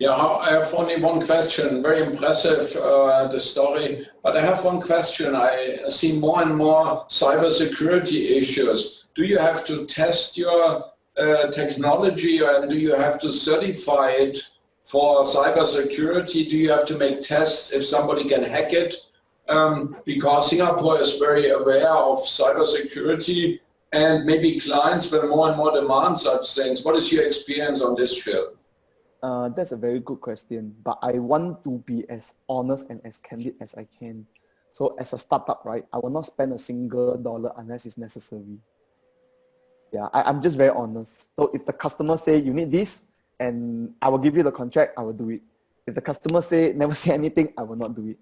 S3: Yeah, I have only one question. Very impressive, the story. But I have one question. I see more and more cybersecurity issues. Do you have to test your technology, and do you have to certify it for cybersecurity? Do you have to make tests if somebody can hack it? Because Singapore is very aware of cybersecurity, and maybe clients will more and more demand such things. What is your experience on this field?
S11: That's a very good question, but I want to be as honest and as candid as I can. So as a startup, right, I will not spend a single dollar unless it's necessary. Yeah, I'm just very honest. So if the customer say you need this and I will give you the contract, I will do it. If the customer say never say anything, I will not do it.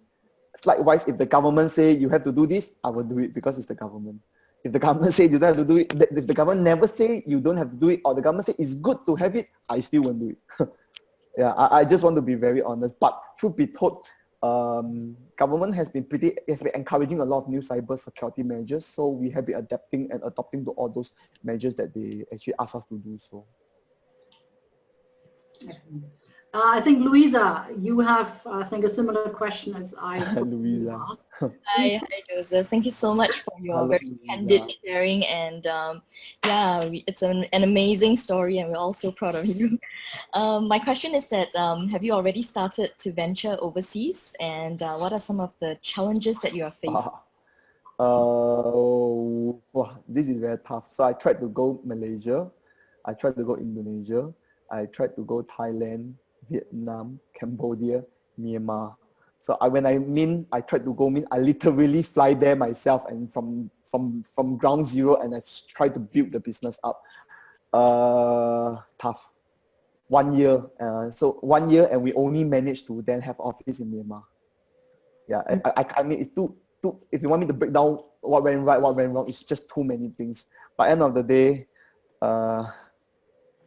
S11: Likewise, if the government say you have to do this, I will do it because it's the government. If the government say you don't have to do it, if the government never say you don't have to do it, or the government say it's good to have it, I still won't do it. Yeah, I just want to be very honest. But truth be told, government has been encouraging a lot of new cyber security measures. So we have been adapting and adopting to all those measures that they actually ask us to do so.
S5: Excellent. I think Louisa, you have, I think, a similar question as I
S11: Louisa.
S16: Hi, Joseph. Thank you so much for your
S11: Hello,
S16: very candid sharing, and it's an amazing story, and we're all so proud of you. My question is that have you already started to venture overseas, and what are some of the challenges that you are facing?
S11: This is very tough. So I tried to go Malaysia, I tried to go Indonesia, I tried to go Thailand, Vietnam, Cambodia, Myanmar. So when I tried to go, I literally fly there myself and from ground zero, and I tried to build the business up. Tough. 1 year. So 1 year, and we only managed to then have office in Myanmar. Yeah, I mean, it's too. If you want me to break down what went right, what went wrong, it's just too many things. By end of the day,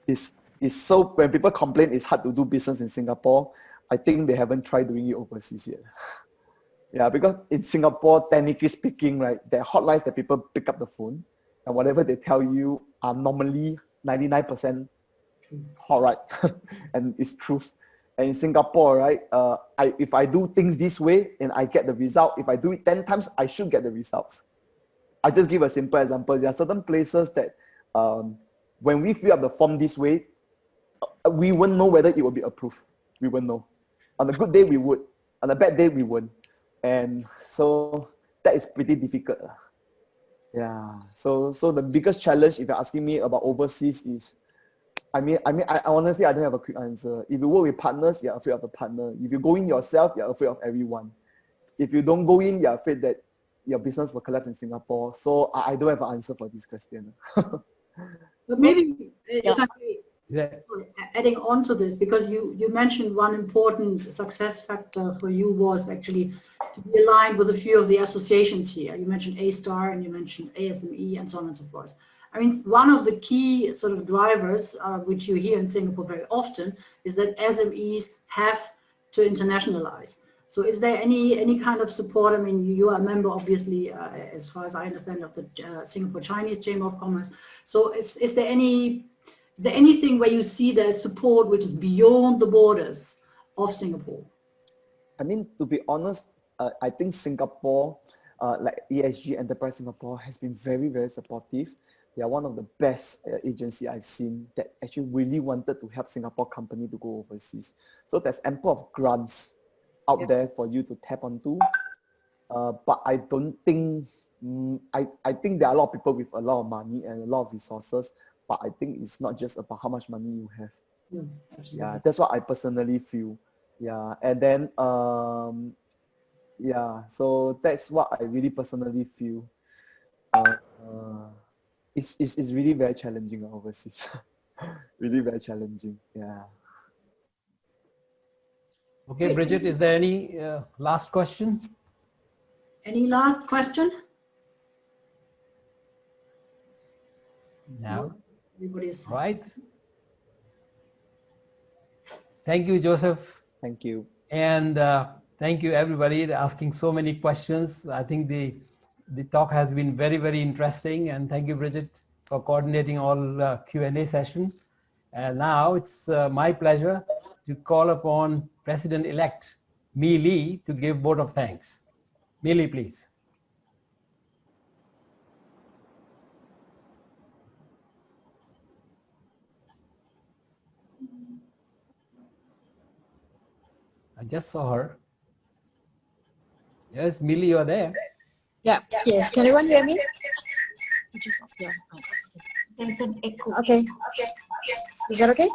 S11: it's so, when people complain it's hard to do business in Singapore, I think they haven't tried doing it overseas yet. Yeah, because in Singapore, technically speaking, right, there are hotlines that people pick up the phone, and whatever they tell you are normally 99% hot, right? And it's truth. And in Singapore, right, if I do things this way and I get the result, if I do it 10 times, I should get the results. I just give a simple example. There are certain places that when we fill up the form this way, we won't know whether it will be approved. We won't know. On a good day, we would. On a bad day, we won't. And so that is pretty difficult. Yeah. So the biggest challenge, if you're asking me about overseas, is, I honestly, I don't have a quick answer. If you work with partners, you're afraid of the partner. If you go in yourself, you're afraid of everyone. If you don't go in, you're afraid that your business will collapse in Singapore. So I don't have an answer for this question.
S5: But maybe if I may, adding on to this, because you mentioned one important success factor for you was actually to be aligned with a few of the associations here. You mentioned A-Star and you mentioned ASME and so on and so forth. I mean, one of the key sort of drivers, which you hear in Singapore very often, is that SMEs have to internationalize. So is there any kind of support? I mean, you are a member, obviously, as far as I understand, of the Singapore Chinese Chamber of Commerce. So is there anything where you see there's support which is beyond the borders of Singapore?
S11: I mean, to be honest, I think Singapore, like ESG Enterprise Singapore, has been very, very supportive. They are one of the best agency I've seen that actually really wanted to help Singapore company to go overseas. So there's ample of grants out there for you to tap onto. But I don't think, I think there are a lot of people with a lot of money and a lot of resources, but I think it's not just about how much money you have. Yeah, that's what I personally feel. Yeah, and then, yeah, so that's what I really personally feel. It's really very challenging overseas. Really very challenging. Yeah.
S1: Okay, Bridget, is there any last question?
S5: Any last question?
S1: No.
S5: Everybody's
S1: right. Thank you, Joseph.
S11: Thank you.
S1: And thank you, everybody, asking so many questions. I think the talk has been very, very interesting. And thank you, Bridget, for coordinating all Q&A session. And now it's my pleasure to call upon President-elect Mi Lee to give vote of thanks. Mi Lee, please. I just saw her. Yes, Mi Lee, you're there.
S17: Yeah. Yes. Can everyone hear me? Okay. Is that okay?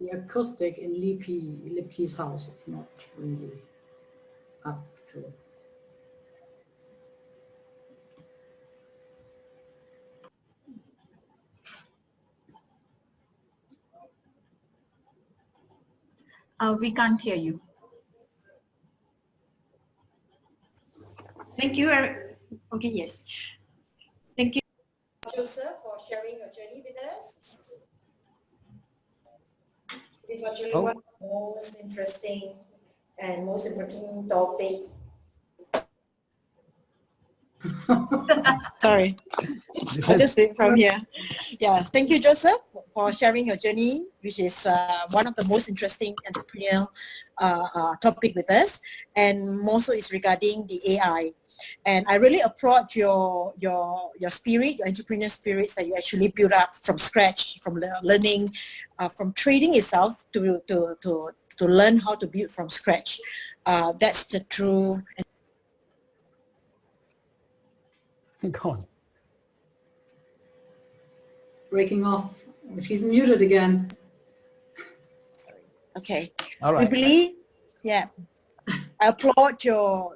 S5: the acoustic in Lipke's house. It's not really up to.
S9: We can't hear you.
S17: Thank you. Okay, yes. Thank you, Joseph, for sharing your journey with us. It is actually one of the most interesting and most important topic. Sorry, I'll just do it from here. Yeah, thank you, Joseph, for sharing your journey, which is one of the most interesting entrepreneurial topic with us, and more so is regarding the AI. And I really applaud your spirit, your entrepreneurial spirits that you actually build up from scratch, from learning, from trading itself to learn how to build from scratch. That's the true.
S1: Go on.
S5: Breaking off. She's muted again.
S17: Okay.
S1: All right.
S17: We believe, yeah. I applaud your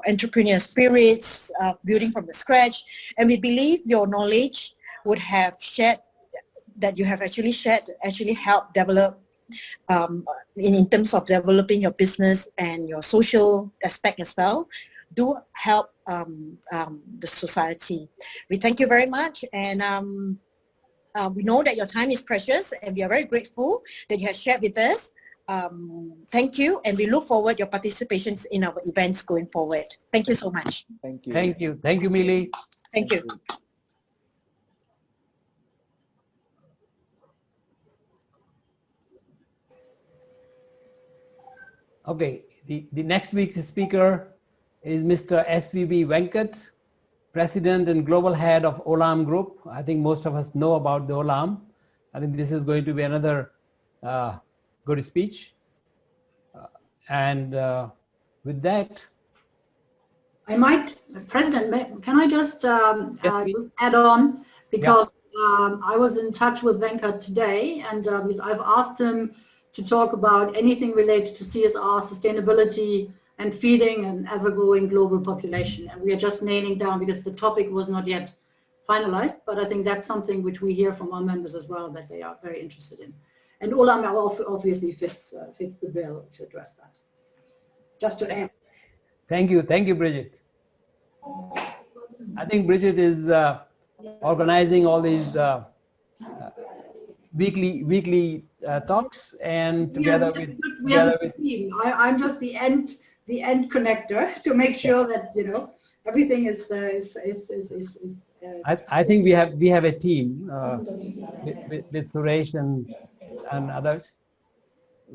S17: entrepreneurial spirits, building from the scratch, and we believe your knowledge would have shared, that you have actually shared, actually helped develop in terms of developing your business and your social aspect as well, do help the society. We thank you very much, and we know that your time is precious, and we are very grateful that you have shared with us. Thank you, and we look forward your participations in our events going forward. Thank you so much.
S11: Thank you.
S1: Thank you. Thank you, Millie.
S17: Thank you.
S1: Okay, the next week's speaker is Mr. SVB Venkat, President and Global Head of Olam Group. I think most of us know about the Olam. I think this is going to be another good speech. With that,
S5: I might, President, can I just just add on, because I was in touch with Venkat today, and I've asked him to talk about anything related to CSR, sustainability, and feeding an ever-growing global population. And we are just nailing down, because the topic was not yet finalized, but I think that's something which we hear from our members as well, that they are very interested in. And Olam obviously fits the bill to address that. Just to add.
S1: thank you, Bridget. I think Bridget is organizing all these weekly talks, and together with
S5: team. I'm just the end connector to make sure that everything is.
S1: I think we have a team with Suresh and others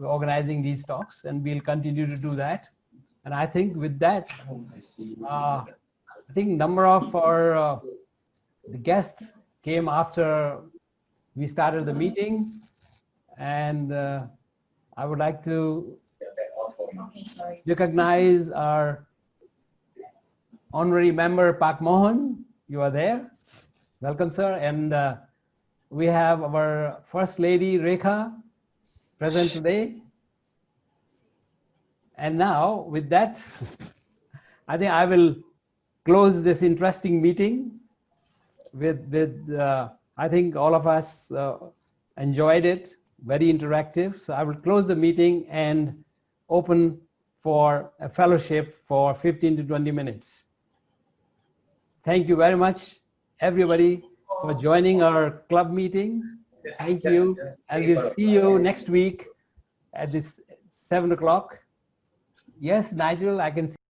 S1: organizing these talks, and we'll continue to do that. And I think with that, I think number of our the guests came after we started the meeting, and I would like to recognize our honorary member Pak Mohan. You are there. Welcome, sir. And we have our First Lady Rekha present today. And now with that, I think I will close this interesting meeting with I think all of us enjoyed it, very interactive. So I will close the meeting and open for a fellowship for 15 to 20 minutes. Thank you very much, everybody, for joining our club meeting. Thank you. And we'll see you next week at this 7 o'clock. Yes, Nigel, I can see.